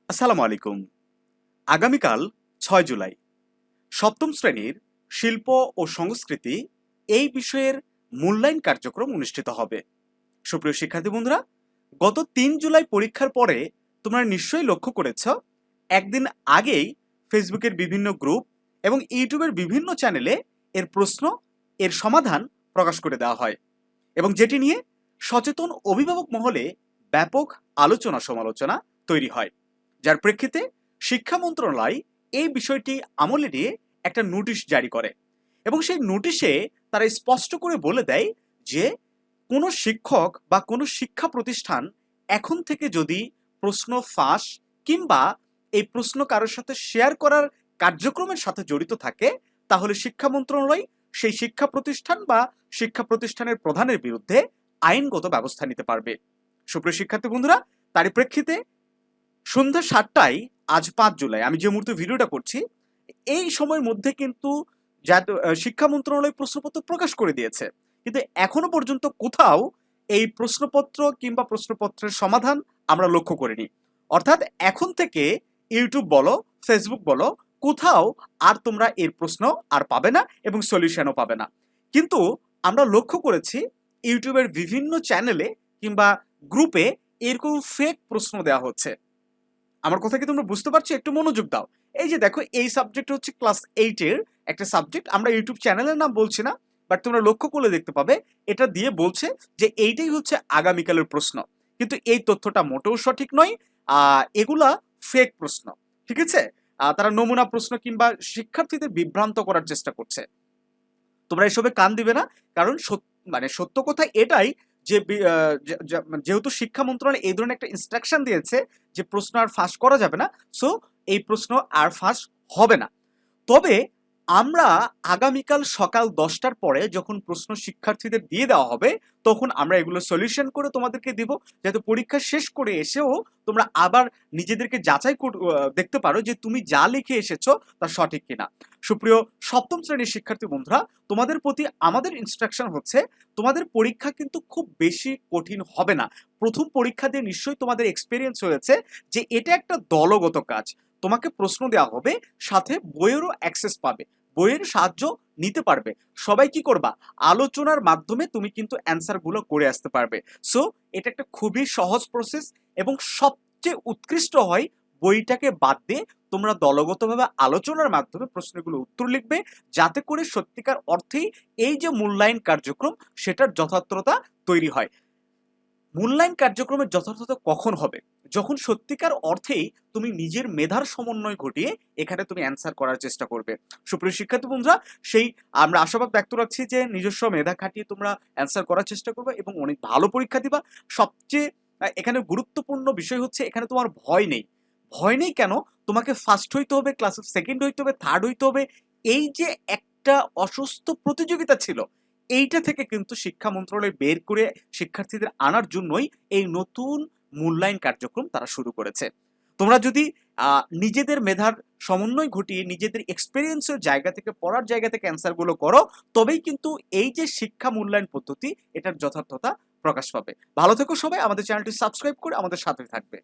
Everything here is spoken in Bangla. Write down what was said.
আসসালামু আলাইকুম। আগামীকাল ৬ জুলাই সপ্তম শ্রেণীর শিল্প ও সংস্কৃতি এই বিষয়ের মূল্যায়ন কার্যক্রম অনুষ্ঠিত হবে। সুপ্রিয় শিক্ষার্থী বন্ধুরা, গত ৩ জুলাই পরীক্ষার পরে তোমরা নিশ্চয়ই লক্ষ্য করেছ, একদিন আগেই ফেসবুকের বিভিন্ন গ্রুপ এবং ইউটিউবের বিভিন্ন চ্যানেলে এর প্রশ্ন, এর সমাধান প্রকাশ করে দেওয়া হয় এবং যেটি নিয়ে সচেতন অভিভাবক মহলে ব্যাপক আলোচনা সমালোচনা তৈরি হয়, যার প্রেক্ষিতে শিক্ষা মন্ত্রণালয় এই বিষয়টি আমলে নিয়ে একটা নোটিশ জারি করে এবং সেই নোটিশে তারা স্পষ্ট করে বলে দেয় যে কোনো শিক্ষক বা কোনো শিক্ষা প্রতিষ্ঠান এখন থেকে যদি প্রশ্ন ফাঁস কিংবা এই প্রশ্ন কারোর সাথে শেয়ার করার কার্যক্রমের সাথে জড়িত থাকে, তাহলে শিক্ষা মন্ত্রণালয় সেই শিক্ষা প্রতিষ্ঠান বা শিক্ষা প্রতিষ্ঠানের প্রধানের বিরুদ্ধে আইনগত ব্যবস্থা নিতে পারবে। সুপ্রিয় শিক্ষার্থী বন্ধুরা, তারই প্রেক্ষিতে সন্ধ্যা ৭টায় আজ ৫ জুলাই আমি যে মুহূর্তে ভিডিওটা করছি, এই সময়ের মধ্যে কিন্তু শিক্ষা মন্ত্রণালয় প্রশ্নপত্র প্রকাশ করে দিয়েছে, কিন্তু এখনো পর্যন্ত কোথাও এই প্রশ্নপত্র কিংবা প্রশ্নপত্রের সমাধান আমরা লক্ষ্য করিনি। অর্থাৎ এখন থেকে ইউটিউব বলো, ফেসবুক বলো, কোথাও আর তোমরা এর প্রশ্ন আর পাবে না এবং সলিউশনও পাবে না। কিন্তু আমরা লক্ষ্য করেছি ইউটিউবের বিভিন্ন চ্যানেলে কিংবা গ্রুপে এরকম ফেক প্রশ্ন দেওয়া হচ্ছে। আমার কথা কি তোমরা বুঝতে পারছো? একটু মনোযোগ দাও। এই যে দেখো, এই সাবজেক্ট হচ্ছে ক্লাস 8 এর একটা সাবজেক্ট। আমরা ইউটিউব চ্যানেলের নাম বলছি না, বাট তোমরা লক্ষ্য করলে দেখতে পাবে এটা দিয়ে বলছে যে এইটাই হচ্ছে আগামীকালের প্রশ্ন। কিন্তু এই তথ্যটা মোটেও সঠিক নয়। এগুলা ফেক প্রশ্ন। ঠিক আছে? তারা নমুনা প্রশ্ন কিংবা শিক্ষার্থীদের বিভ্রান্ত করার চেষ্টা করছে। তোমরা এসবে কান দিবে না, কারণ সত্য কথা এটাই যে যেহেতু শিক্ষা মন্ত্রণালয় এই ধরনের একটা ইনস্ট্রাকশন দিয়েছে যে প্রশ্ন আর ফাঁস করা যাবে না, সো এই প্রশ্ন আর ফাঁস হবে না। তবে আমরা আগামীকাল সকাল ১০টার পরে যখন প্রশ্ন শিক্ষার্থীদের দিয়ে দেওয়া হবে, তখন আমরা এগুলো সলিউশন করে তোমাদেরকে দিব, যাতে পরীক্ষা শেষ করে এসেও তোমরা আবার নিজেদেরকে যাচাই দেখতে পারো যে তুমি যা লিখে এসেছো তা সঠিক কিনা। সুপ্রিয় সপ্তম শ্রেণীর শিক্ষার্থী বন্ধুরা, তোমাদের প্রতি আমাদের ইনস্ট্রাকশন হচ্ছে, তোমাদের পরীক্ষা কিন্তু খুব বেশি কঠিন হবে না। প্রথম পরীক্ষা দিয়ে নিশ্চয়ই তোমাদের এক্সপিরিয়েন্স হয়েছে যে এটা একটা দলগত কাজ। তোমাকে প্রশ্ন দেওয়া হবে, সাথে বইয়েরও অ্যাক্সেস পাবে, বইয়ের সাহায্য নিতে পারবে। সবাই কি করবা? আলোচনার মাধ্যমে তুমি কিন্তু অ্যান্সারগুলো করে আসতে পারবে। সো এটা একটা খুবই সহজ প্রসেস এবং সবচেয়ে উৎকৃষ্ট হয় বইটাকে বাদ দিয়ে তোমরা দলগতভাবে আলোচনার মাধ্যমে প্রশ্নগুলো উত্তর লিখবে, যাতে করে সত্যিকার অর্থেই এই যে মূল্যায়ন কার্যক্রম সেটার যথার্থতা তৈরি হয়। মূল্যায়ন কার্যক্রমের যথার্থতা কখন হবে? যখন সত্যিকার অর্থেই তুমি নিজের মেধার সমন্বয় ঘটিয়ে এখানে তুমি অ্যান্সার করার চেষ্টা করবে। সুপ্রিয় শিক্ষার্থী বন্ধুরা, সেই আমরা আশাবাদ ব্যক্ত রাখছি যে নিজস্ব মেধা খাটিয়ে তোমরা অ্যান্সার করার চেষ্টা করবে এবং অনেক ভালো পরীক্ষা দিবা। সবচেয়ে এখানে গুরুত্বপূর্ণ বিষয় হচ্ছে, এখানে তোমার ভয় নেই। ভয় নেই কেন? তোমাকে ফার্স্ট হইতে হবে, ক্লাসে সেকেন্ড হইতে হবে, থার্ড হইতে হবে। এই যে একটা অসুস্থ প্রতিযোগিতা ছিল, এইটা থেকে কিন্তু শিক্ষা মন্ত্রণালয় বের করে শিক্ষার্থীদের আনার জন্যই এই নতুন মূল্যায়ন কার্যক্রম তারা শুরু করেছে। তোমরা যদি নিজেদের মেধার সমন্বয় ঘটিয়ে নিজেদের এক্সপেরিয়েন্সের জায়গা থেকে, পড়ার জায়গা থেকে অ্যান্সারগুলো করো, তবেই কিন্তু এই যে শিক্ষা মূল্যায়ন পদ্ধতি, এটার যথার্থতা প্রকাশ পাবে। ভালো থেকো সবাই, আমাদের চ্যানেলটি সাবস্ক্রাইব করে আমাদের সাথে থাকবে।